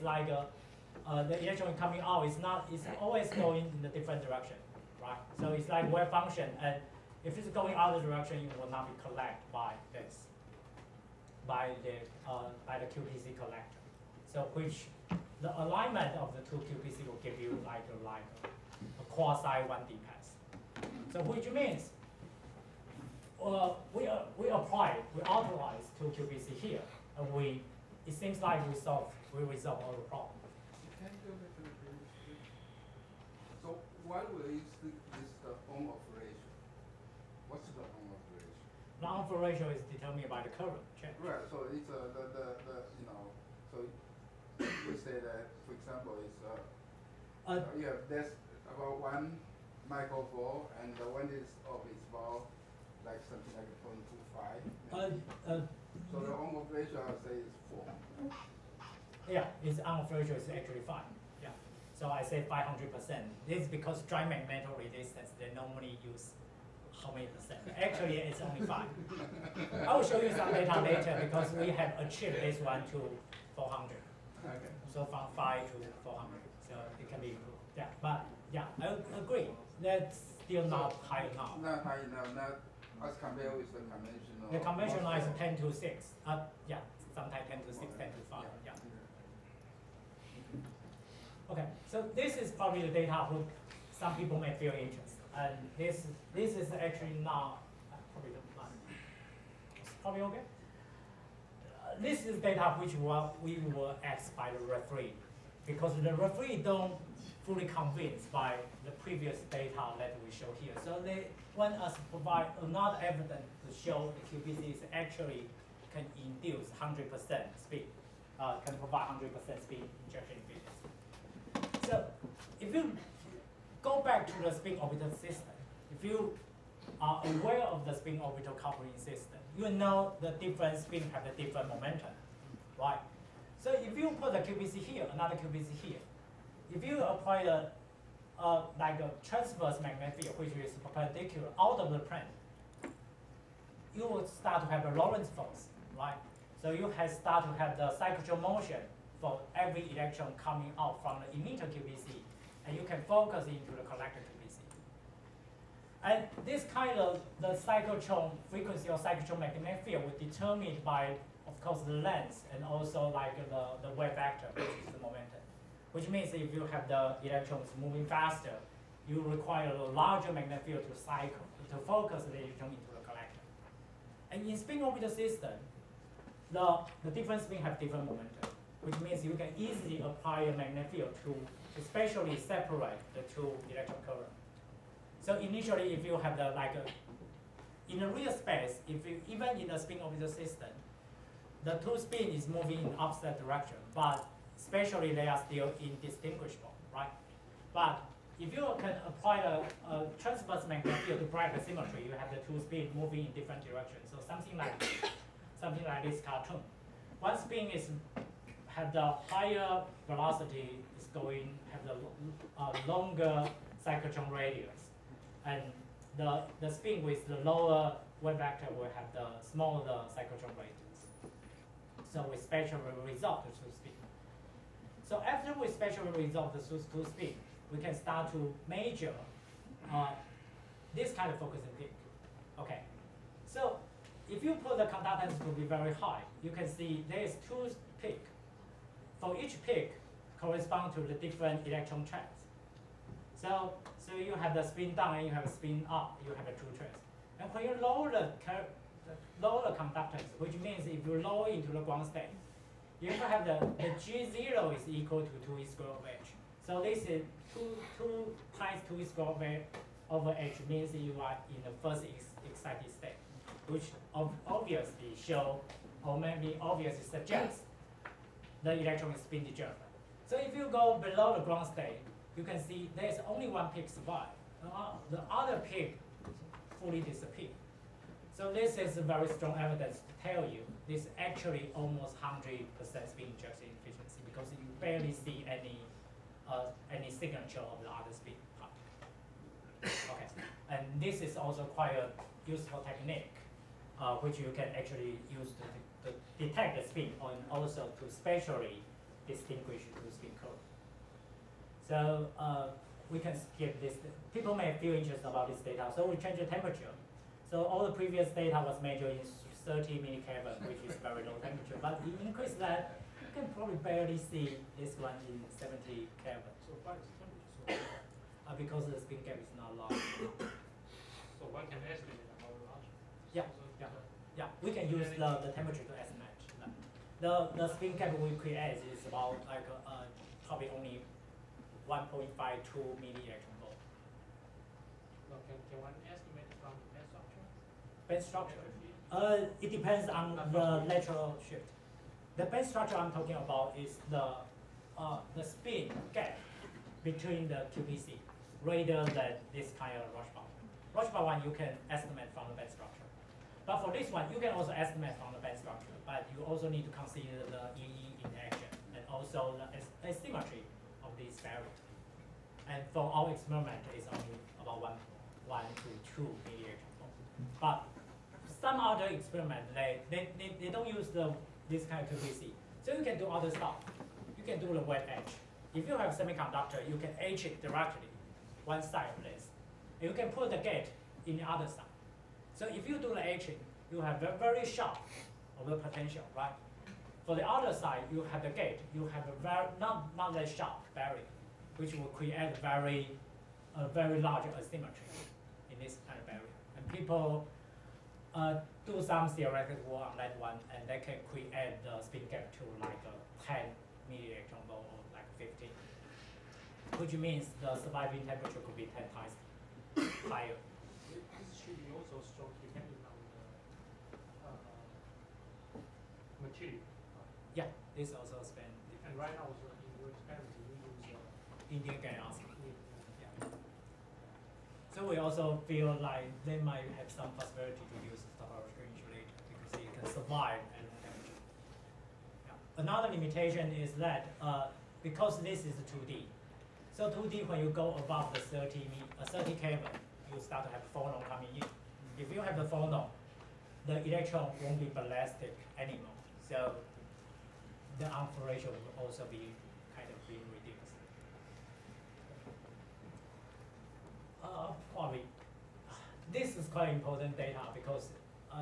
is like the electron coming out is not, it's always going in a different direction, right? So it's like wave function, and if it's going other direction, it will not be collected by this, by the QPC collector. So which the alignment of the two QPC will give you like a quasi 1D path. So which means we authorize two QPC here, and it seems like we resolve all the problem. Can you go back to the previous page? So why do we stick this the on-off ratio? What's the on-off ratio? The on-off ratio is determined by the current change. Right. So it's so we say that, for example, it's there's about 1 microvolt, and when it's off, it's about like something like 0.25. So the on-off ratio, I would say, is 4. Yeah, its on-off ratio is actually 5. Yeah. So I say 500%. This is because dry magnetic resistance, they normally use how many percent? Actually, it's only 5. I will show you some data later because we have achieved this one to 400. Okay. So from 5 to 400. So it can be improved. Yeah, but yeah, I agree. That's still not high enough. Not high enough, not as compared with the conventional. The conventional is 10 to 6. Yeah, sometimes 10 to 6, 10 to 5. Yeah. Okay, so this is probably the data who some people may feel interested. And this is actually not, probably not. It's probably okay. This is data which we were asked by the referee, because the referee don't fully convinced by the previous data that we show here. So they want us to provide another evidence to show the QPCs actually can induce 100% speed, can provide 100% speed injection efficiency. So if you go back to the spin orbital system, if you are aware of the spin orbital coupling system, you know the different spin have the different momentum, right? So if you put a QPC here, another QPC here, if you apply like a transverse magnetic field, which is perpendicular out of the plane, you will start to have a Lorentz force, right? So you start to have the cyclotron motion for every electron coming out from the emitter QPC, and you can focus into the collector QPC. And this kind of the cyclotron frequency or cyclotron magnetic field will be determined by, of course, the length and also like the wave vector, which is the momentum. Which means if you have the electrons moving faster, you require a larger magnetic field to cycle, to focus the electron into the collector. And in spin orbital system, the different spin have different momentum, which means you can easily apply a magnetic field to especially separate the two electron current. So initially, if you have in a real space, even in a spin orbital system, the two spin is moving in opposite direction, but especially they are still indistinguishable, right? But if you can apply a transverse magnetic field to break the symmetry, you have the two spin moving in different directions. So something like this cartoon. One spin have the higher velocity, is have the longer cyclotron radius, and the spin with the lower wave vector will have the smaller cyclotron radius. So we spatially resolve the two spin. So after we spatially resolve the two spin, we can start to measure this kind of focusing peak. Okay, so if you put the conductance to be very high, you can see there is two peaks. For each peak correspond to the different electron trends. So you have the spin down and you have spin up, you have the two trends. And when you lower the conductance, which means if you lower into the ground state, you have the G0 is equal to 2e squared of h. So this is 2 times 2e squared over h means you are in the first excited state, which obviously show, or maybe obviously suggests, the electron is spin degenerate. So if you go below the ground state, you can see there's only one peak survive. The other peak fully disappear. So this is a very strong evidence to tell you this actually almost 100% spin injection efficiency, because you barely see any signature of the other spin part. Okay, and this is also quite a useful technique, which you can actually use to detect the spin and also to spatially distinguish to spin current. So we can skip this. People may feel interested about this data, so we change the temperature. So all the previous data was measured in 30 millikelvin, which is very low temperature. But you increase that, you can probably barely see this one in 70 Kelvin. So why is temperature so low? Because the spin gap is not large. So one can estimate how large? Yeah, yeah. We can use the temperature to estimate that. The spin gap we create is about like probably only 1.52 millielectron volt. Well, can one estimate from the band structure? Band structure? It depends on the lateral shift. The band structure I'm talking about is the spin gap between the QPC rather than this kind of Rashba. Rashba one you can estimate from the band structure. But for this one, you can also estimate from the band structure, but you also need to consider the EE interaction and also the asymmetry of this variable. And for our experiment, it's only about 1 to 2 millielectron volt. But some other experiment, they don't use this kind of QPC. So you can do other stuff. You can do the wet etch. If you have semiconductor, you can etch it directly, one side of this. And you can put the gate in the other side. So if you do the etching, you have a very sharp of the potential, right? For the other side, you have the gate. You have a very not that sharp barrier, which will create a very large asymmetry in this kind of barrier. And people do some theoretical work on that one, and they can create the spin gap to like 10 millielectron volt or like 15, which means the surviving temperature could be 10 times higher. This should be also strong depending on the material. Yeah, this also spin. And right now, also in your experiment, you use Indian gallium arsenide. yeah. Yeah. So we also feel like they might have some possibility to use the topological insulator because it can survive at low temperature. Yeah. Another limitation is that because this is 2D, so 2D when you go above the 30 Kelvin, you start to have phonon coming in. If you have the phonon, the electron won't be ballistic anymore. So the alpha ratio will also be kind of being reduced. Probably, this is quite important data because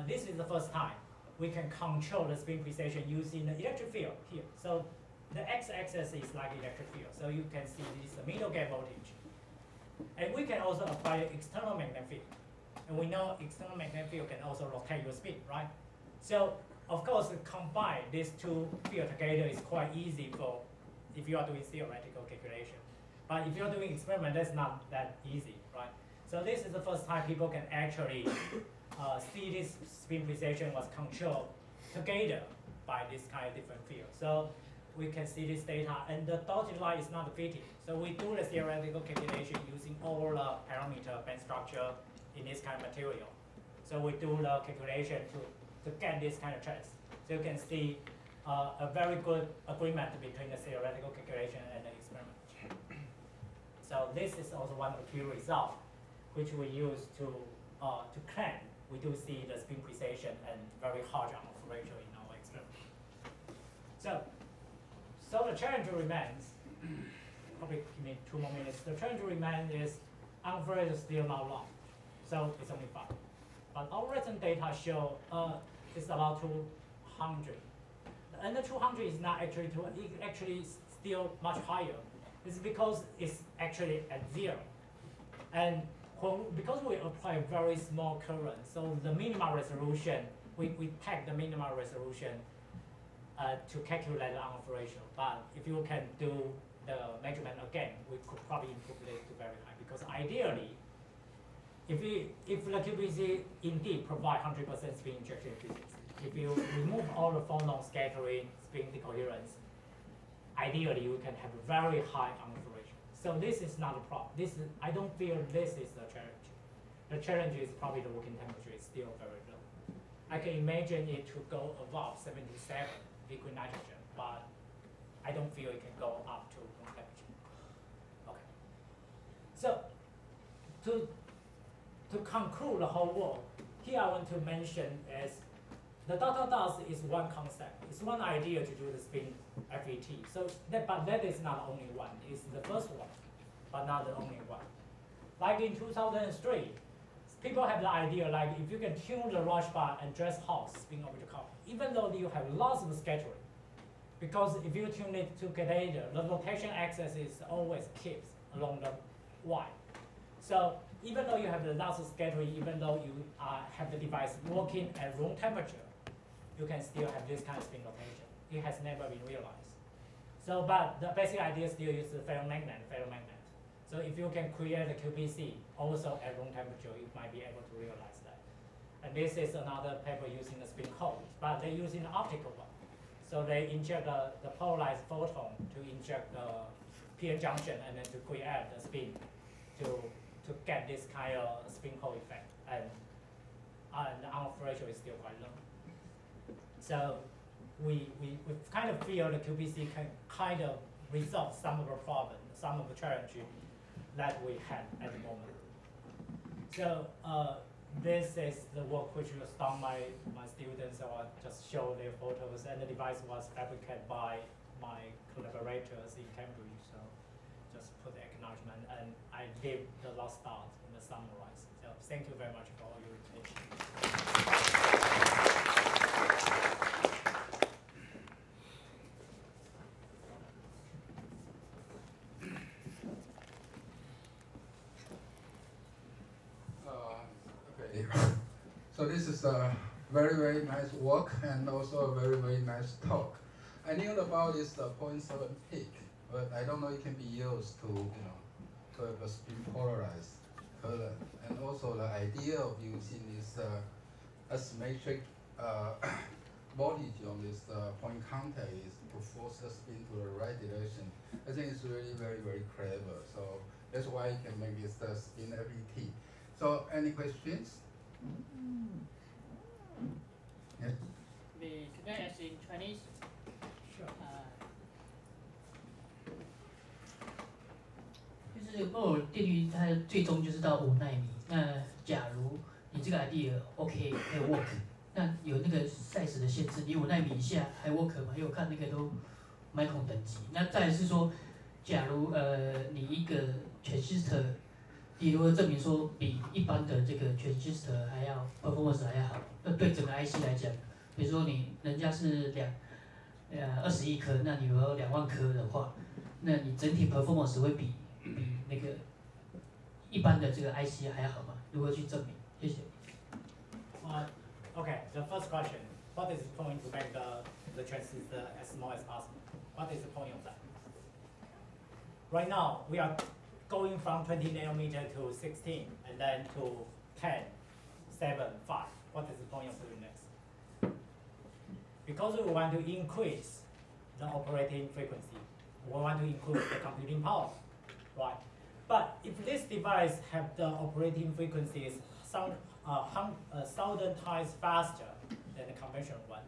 this is the first time we can control the spin precision using the electric field here. So the x-axis is like electric field. So you can see this is the middle gate voltage. And we can also apply external magnetic field. And we know external magnetic field can also rotate your spin, right? So of course, combine these two fields together is quite easy for if you are doing theoretical calculation. But if you're doing experiment, that's not that easy, right? So this is the first time people can actually see this spin precision was controlled together by this kind of different field. So we can see this data, and the dotted line is not fitting. So we do the theoretical calculation using all the parameter band structure in this kind of material. So we do the calculation to get this kind of trace. So you can see a very good agreement between the theoretical calculation and the experiment. So this is also one of the key results which we use to claim we do see the spin precision and very hard on-off ratio in our experiment. So the challenge remains, probably give me 2 more minutes. The challenge remains is on-off ratio is still not long, so it's only 5. But our recent data show it's about 200. And the 200 is not actually it's actually still much higher. It's because it's actually at 0. And because we apply very small current, so the minimal resolution, we take the minimal resolution to calculate the on-off ratio. But if you can do the measurement again, we could probably improve this to very high. Because ideally, if the QPC indeed provide 100% spin injection efficiency, if you remove all the phonon scattering, spin decoherence, ideally you can have a very high on-off ratio. So this is not a problem. I don't feel this is the challenge. The challenge is probably the working temperature is still very low. I can imagine it to go above 77 liquid nitrogen, but I don't feel it can go up to room temperature. Okay. So to conclude the whole work, here I want to mention is the dot dots is one concept. It's one idea to do the spin FET. So but that is not only one. It's the first one, but not the only one. Like in 2003, people have the idea like if you can tune the rush bar and dress hot spin orbital couple, even though you have lots of scheduling, because if you tune it together, the rotation axis is always keeps along the Y. So even though you have the lots of scheduling, even though you have the device working at room temperature, you can still have this kind of spin rotation. It has never been realized. So, but the basic idea still is the ferromagnet. So if you can create a QPC also at room temperature, you might be able to realize that. And this is another paper using the spin code, but they're using the optical one. So they inject the polarized photon to inject the PN junction and then to create the spin to get this kind of spin Hall effect. And the on-off ratio is still quite low. So we kind of feel the QPC can kind of resolve some of the problem, some of the challenges that we had at the moment. So this is the work which was done by my students. So I just show their photos, and the device was fabricated by my collaborators in Cambridge. So just put the acknowledgement, and I gave the last start in the summarize. So thank you very much for all your attention. So this is a very, very nice work and also a very, very nice talk. I knew about this 0.7 peak, but I don't know it can be used to, to have a spin polarized current. And also the idea of using this asymmetric voltage on this point contact is to force the spin to the right direction. I think it's really very, very clever. So that's why you can make this spin FET. So any questions? Yes. Can I ask in Chinese? Sure. 就是波尔定律，它最终就是到5纳米。那假如你这个 idea OK 可以 work， 那有那个 size 的限制，你5纳米以下还 work 吗？因为我看那个都 micron 等级。那再来是说，假如你一个 transistor， 你如何证明说比一般的这个 transistor 还要 performance 还要好？那对整个 IC 来讲，比如说人家是20亿颗，那你如果2万颗的话，那你整体 performance 会比那个一般的这个 IC 还要好吗？如何去证明？谢谢。Okay, the first question, what is the point to make the transistor as small as possible? What is the point of that? Right now, we are going from 20 nanometer to 16, and then to 10, 7, 5. What is the point of doing this? Because we want to increase the operating frequency. We want to increase the computing power, right? But if this device have the operating frequencies 1,000 times faster than the conventional one,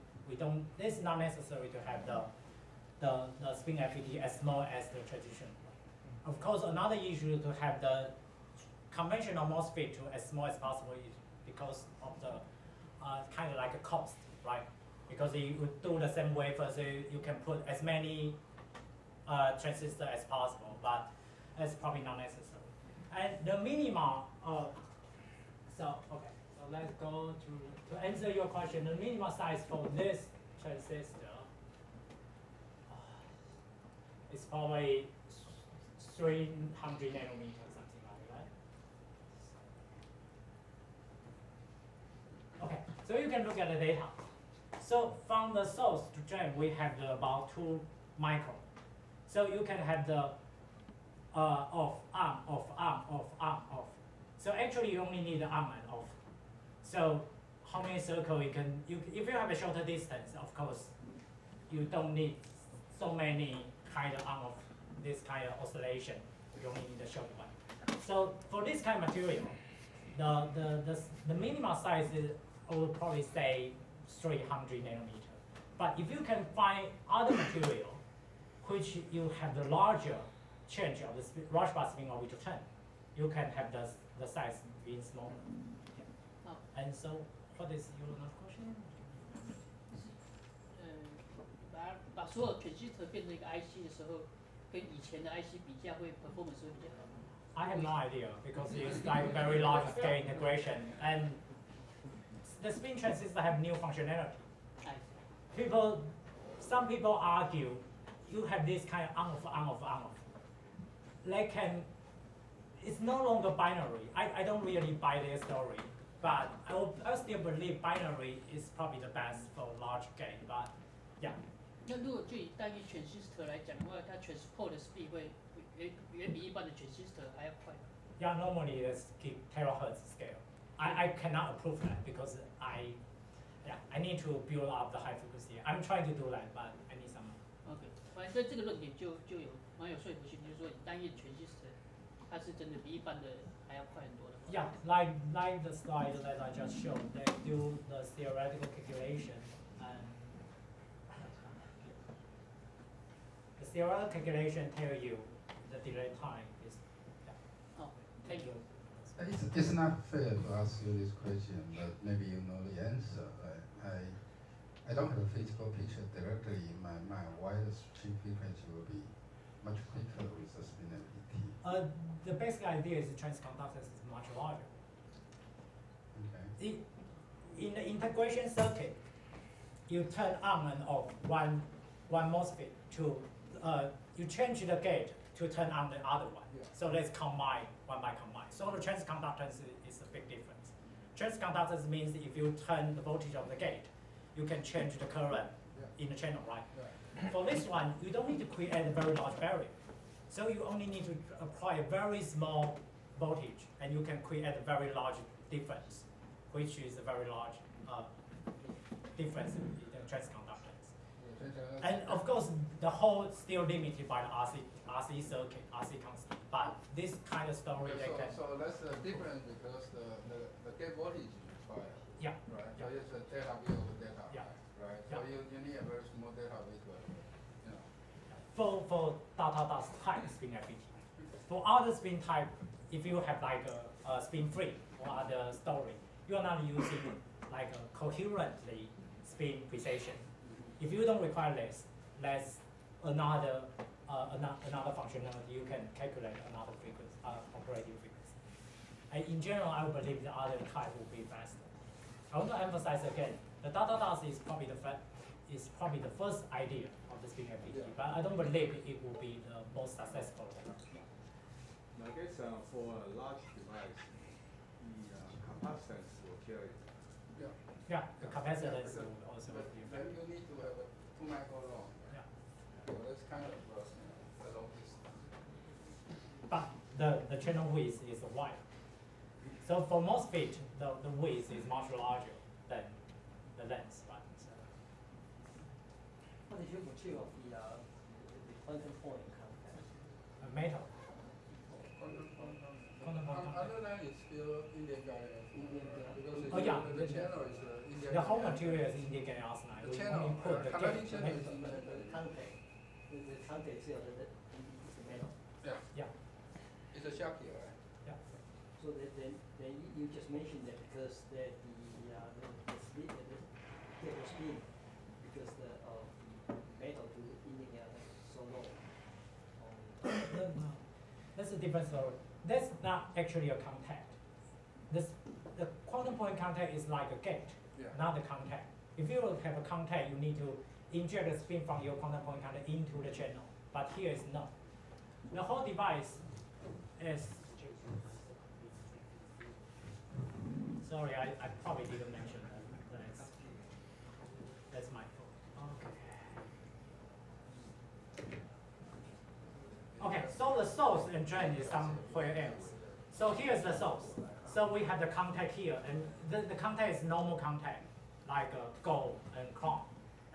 this is not necessary to have the spin FET as small as the traditional one. Of course, another issue to have the conventional MOSFET to as small as possible is because of the kind of like a cost, right? Because you would do the same wafer, so you can put as many transistors as possible, but it's probably not necessary. And the minimum, so let's go to answer your question. The minimum size for this transistor is probably 300 nanometers, something like that. Okay, so you can look at the data. So from the source to drain, we have about 2 micron. So you can have the off, on, off, on, off, on, off. So actually you only need the on and off. So how many circles if you have a shorter distance, of course, you don't need so many kind of on, off, this kind of oscillation. You only need a short one. So for this kind of material, the minimum size is, I would probably say 300 nanometer. But if you can find other material which you have the larger change of the rush bar spin orbital 10, you can have the size being smaller. Yeah. And so, what is your last question? 把所有 transistor 变成一个 IC 的时候，跟以前的 IC 比价会 performance 会比较好。I have no idea because it's like very large scale integration and the spin transistor have new functionality. Some people argue you have this kind of on-off. It's no longer binary. I don't really buy their story, but I still believe binary is probably the best for large gain. But yeah. 那如果就以单一 transistor 来讲的话，它 transport 的 speed 会远比一般的 transistor 还要快。Yeah, normally it's terahertz scale. I cannot approve that because I need to build up the high frequency. I'm trying to do that, but I need some. OK， 反正这个论点就有蛮有说服性，就是说以单一 transistor 它是真的比一般的还要快很多的。Yeah, like the slide that I just showed, they do the theoretical calculation and the theoretical calculation tell you the delay time is. Oh, thank you. It's not fair to ask you this question, but maybe you know the answer. I don't have a physical picture directly in my mind why the switching frequency will be much quicker with the spin FET. The basic idea is the transconductance is much larger. Okay. In the integration circuit, you turn on and off one MOSFET to you change the gate to turn on the other one. Yeah. So let's combine one by combine. So the transconductance is a big difference. Transconductance means if you turn the voltage of the gate, you can change the current in the channel, right? For this one, you don't need to create a very large barrier. So you only need to apply a very small voltage, and you can create a very large difference, which is a very large difference in the transconductance. And of course, the whole still limited by the RC circuit, RC constant. But this kind of story, they can. So that's the difference because the gate voltage is required. Yeah. Right. Yeah. So it's a delta V over delta I. Yeah. Right. Yeah. So you need a very small delta V to, For dot type spin FET. For other spin type, if you have like a spin free or other story, you are not using like a coherently spin precision. If you don't require this, there's another functionality. You can calculate another frequency, operating frequency. And in general, I would believe the other type will be faster. I want to emphasize again, the dot is probably the first idea of the spin FET, but I don't believe it will be the most successful. I guess for a large device, the capacitance will carry it. Yeah, the capacitance will also but be. then you need to have a 2 micro long. Yeah. So that's kind of a long distance. But the channel width is wide. So for MOSFET, the width is much larger than the length, right? So, what is your material of the quantum point contact? metal. Other than it's still Indian gallium. Because Oh, yeah. the channel is Indian. The whole material is Indian gallium arsenide. The We channel, only put the conducting gate channel is metal. in The contact, the contact is the metal. Yeah. It's a Schottky, right? So then you just mentioned that because the speed, the gate speed, because the metal to Indian gallium is so low. No, that's a different story. That's not actually a contact. The quantum point contact is like a gate, not a contact. If you have a contact, you need to inject the spin from your quantum point contact into the channel. But here is not. The whole device is. Sorry, I probably didn't mention that. That's my fault. Okay, so the source and drain is somewhere else. So here's the source. So we have the contact here, and the contact is normal contact, like gold and chrome,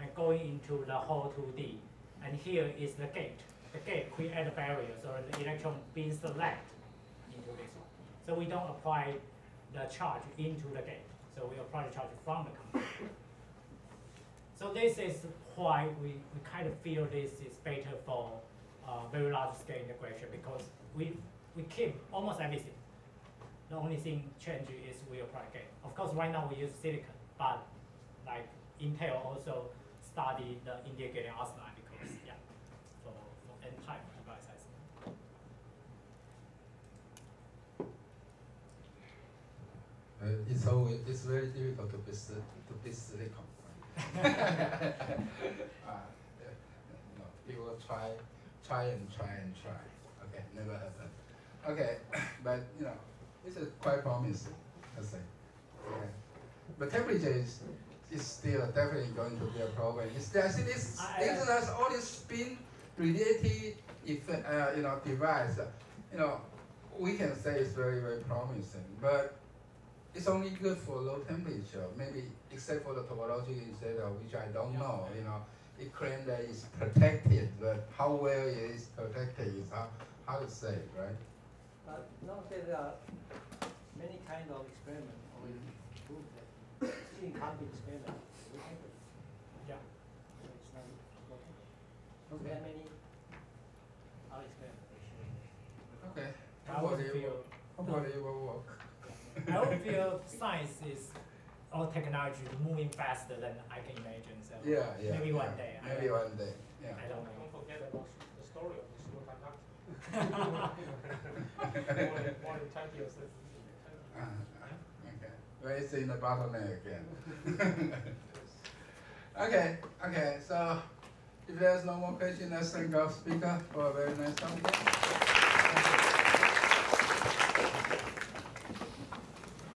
and going into the whole 2D. And here is the gate. The gate creates a barrier, so the electron being selected into this one. So we don't apply the charge into the gate. So we apply the charge from the contact. So this is why we kind of feel this is better for very large scale integration, because we keep almost everything. The only thing change is we apply gate. Of course, right now we use silicon, but like Intel also study the Indian gallium arsenide N-type device, I think. It's very difficult to be silicon. People try and try. Okay, never happen. Okay, but this is quite promising, I say. Okay. But temperature is still definitely going to be a problem. I think this has all this spin-related device. We can say it's very, very promising, but it's only good for low temperature, maybe except for the topological insulator, which I don't know. It claims that it's protected, but how well it is protected is how to say, right? But nowadays there are many kind of experiments already prove that in counting experiment, we can do it. Yeah. So it's not working. Okay. There are many other experiments actually. Okay. I Hopefully it will work. I would feel science is all technology moving faster than I can imagine. So Yeah. maybe one day. Maybe one day. Yeah. I don't know. Don't forget about the story of the superconductor. more than 20 years. Okay. Well, it's in the bottleneck again. Okay. So if there's no more questions, let's thank our speaker for a very nice talk.